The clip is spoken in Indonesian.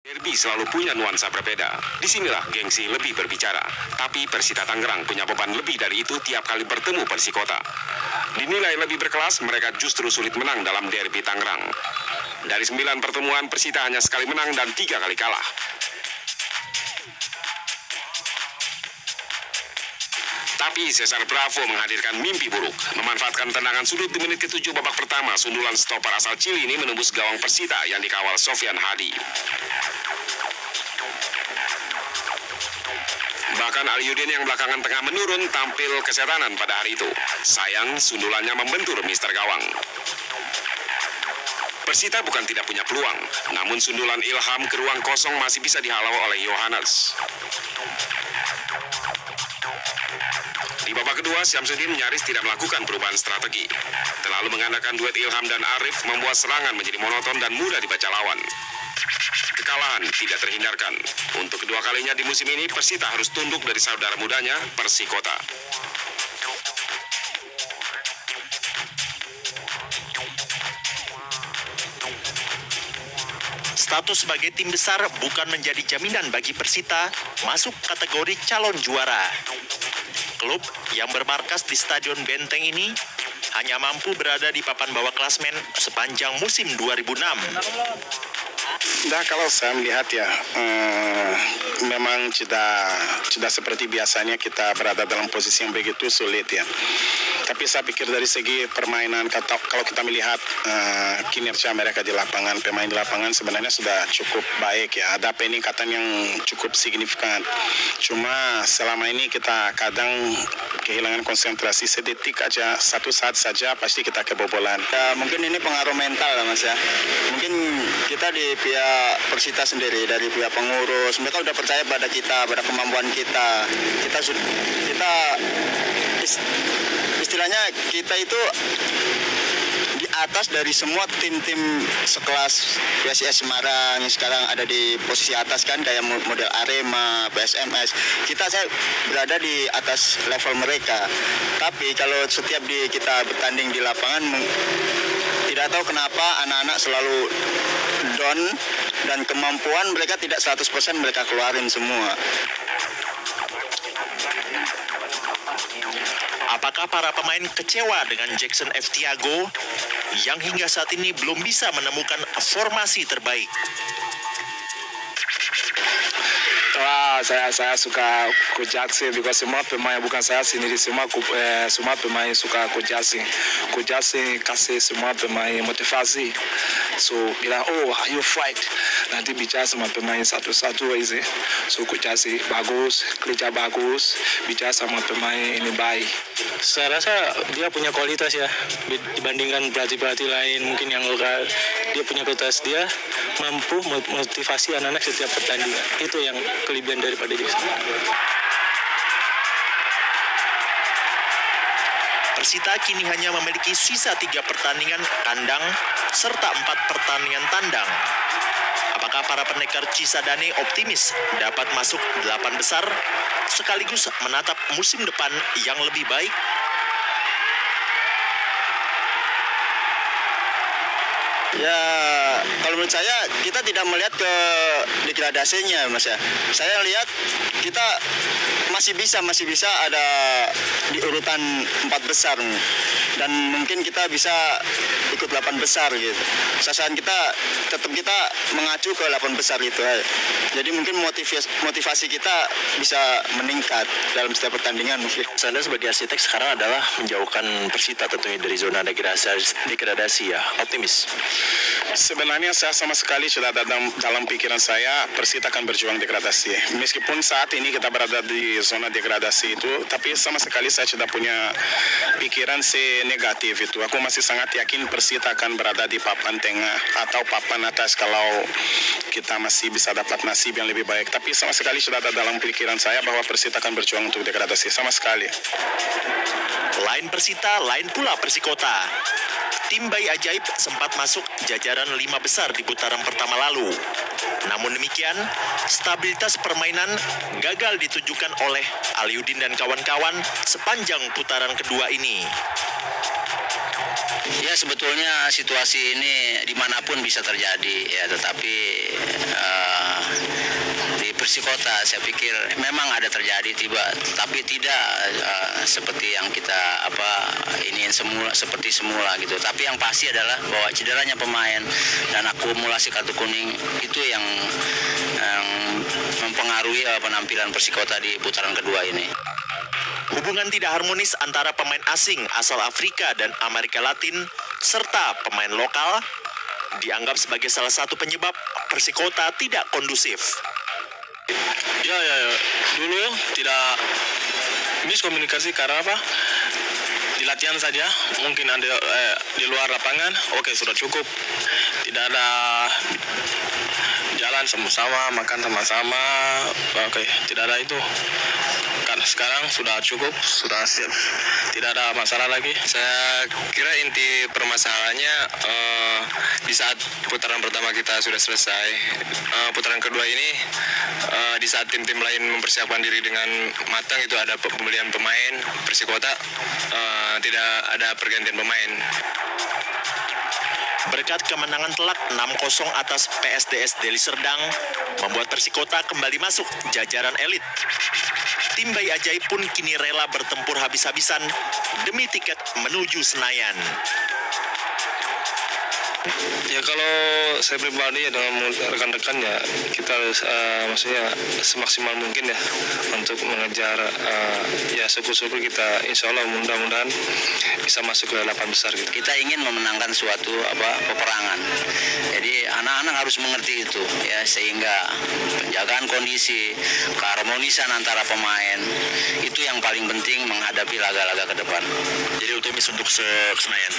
Derby selalu punya nuansa berbeda. Disinilah gengsi lebih berbicara. Tapi Persita Tangerang punya beban lebih dari itu tiap kali bertemu Persikota. Dinilai lebih berkelas, mereka justru sulit menang dalam Derby Tangerang. Dari 9 pertemuan, Persita hanya sekali menang dan 3 kali kalah. Tapi Cesar Bravo menghadirkan mimpi buruk. Memanfaatkan tendangan sudut di menit ke-7 babak pertama, sundulan stoper asal Chili ini menembus gawang Persita yang dikawal Sofyan Hadi. Bahkan Aliudin yang belakangan tengah menurun tampil kesetanan pada hari itu. Sayang, sundulannya membentur Mister Gawang. Persita bukan tidak punya peluang, namun sundulan Ilham ke ruang kosong masih bisa dihalau oleh Yohanes. Di babak kedua, Syamsuddin nyaris tidak melakukan perubahan strategi. Terlalu mengandalkan duet Ilham dan Arif membuat serangan menjadi monoton dan mudah dibaca lawan. Kekalahan tidak terhindarkan. Untuk kedua kalinya di musim ini, Persita harus tunduk dari saudara mudanya, Persikota. Status sebagai tim besar bukan menjadi jaminan bagi Persita masuk kategori calon juara. Klub yang bermarkas di Stadion Benteng ini hanya mampu berada di papan bawah klasmen sepanjang musim 2006. Nah, kalau saya melihat ya, memang tidak seperti biasanya kita berada dalam posisi yang begitu sulit ya. Tapi saya pikir dari segi permainan, kalau kita melihat kinerja mereka di lapangan, pemain di lapangan sebenarnya sudah cukup baik ya. Ada peningkatan yang cukup signifikan. Cuma selama ini kita kadang kehilangan konsentrasi sedetik aja, satu saat saja pasti kita kebobolan. Ya, mungkin ini pengaruh mental lah Mas ya. Mungkin kita di pihak Persita sendiri, dari pihak pengurus, mereka udah percaya pada kita, pada kemampuan kita. Istilahnya kita itu di atas dari semua tim-tim sekelas PSIS Semarang yang sekarang ada di posisi atas kan, kayak model Arema, PSMS. Saya berada di atas level mereka. Tapi kalau setiap kita bertanding di lapangan, tidak tahu kenapa anak-anak selalu down dan kemampuan mereka tidak 100% mereka keluarin semua. Apakah para pemain kecewa dengan Jackson F. Tiago yang hingga saat ini belum bisa menemukan formasi terbaik? Saya suka Coach Jackson, because semua pemain, bukan saya sendiri, semua pemain suka Coach Jackson. Coach Jackson kasih semua pemain motivasi. So bilang, ayo fight. Nanti bicara sama pemain satu-satu aja. So Coach Jackson bagus, kerja bagus, bicara sama pemain ini baik. Saya rasa dia punya kualitas ya, dibandingkan pelatih-pelatih lain mungkin yang lokal. Dia punya kualitas, dia mampu motivasi anak-anak setiap pertandingan. Itu yang kelebihan daripada Jackson. Persita kini hanya memiliki sisa 3 pertandingan kandang serta 4 pertandingan tandang. Apakah para pendekar Cisadane optimis dapat masuk 8 besar sekaligus menatap musim depan yang lebih baik? Ya, kalau menurut saya kita tidak melihat ke degradasinya Mas ya. Saya lihat kita masih bisa ada di urutan 4 besar dan mungkin kita bisa ikut 8 besar gitu. Sasaran kita mengacu ke 8 besar itu. Jadi mungkin motivasi kita bisa meningkat dalam setiap pertandingan mungkin. Anda sebagai arsitek sekarang adalah menjauhkan Persita tentunya dari zona degradasi ya, optimis. Sebenarnya saya sama sekali sudah ada dalam pikiran saya Persita akan berjuang degradasi. Meskipun saat ini kita berada di zona degradasi itu, tapi sama sekali saya tidak punya pikiran negatif itu. Aku masih sangat yakin Persita akan berada di papan tengah atau papan atas kalau kita masih bisa dapat nasib yang lebih baik. Tapi sama sekali sudah ada dalam pikiran saya bahwa Persita akan berjuang untuk degradasi, sama sekali. Lain Persita, lain pula Persikota. Tim Bayi Ajaib sempat masuk jajaran 5 besar di putaran pertama lalu. Namun demikian, stabilitas permainan gagal ditunjukkan oleh Aliudin dan kawan-kawan sepanjang putaran kedua ini. Ya, sebetulnya situasi ini dimanapun bisa terjadi ya, tetapi Persikota saya pikir memang ada terjadi tapi tidak seperti yang kita iniin seperti semula gitu. Tapi yang pasti adalah bahwa cederanya pemain dan akumulasi kartu kuning itu yang mempengaruhi penampilan Persikota di putaran kedua ini. Hubungan tidak harmonis antara pemain asing asal Afrika dan Amerika Latin serta pemain lokal dianggap sebagai salah satu penyebab Persikota tidak kondusif. Ya, dulu tidak miskomunikasi karena apa? Di latihan saja, mungkin ada di luar lapangan, oke sudah cukup. Tidak ada jalan sama-sama, makan sama-sama, oke tidak ada itu. Sekarang sudah cukup, sudah siap, tidak ada masalah lagi. Saya kira inti permasalahannya di saat putaran pertama kita sudah selesai, putaran kedua ini di saat tim-tim lain mempersiapkan diri dengan matang, itu ada pembelian pemain, Persikota tidak ada pergantian pemain. Berkat kemenangan telak 6-0 atas PSDS Deli Serdang, membuat Persikota kembali masuk jajaran elit. Tim Bayi Ajaib pun kini rela bertempur habis-habisan demi tiket menuju Senayan. Ya kalau saya pribadi ya dengan rekan-rekan ya kita harus maksudnya semaksimal mungkin ya untuk mengejar ya syukur-syukur kita insya Allah mudah-mudahan bisa masuk ke 8 besar gitu. Kita ingin memenangkan suatu peperangan. Jadi anak-anak harus mengerti itu ya, sehingga penjagaan kondisi, keharmonisan antara pemain itu yang paling penting menghadapi laga-laga ke depan. Jadi optimis untuk Senayan.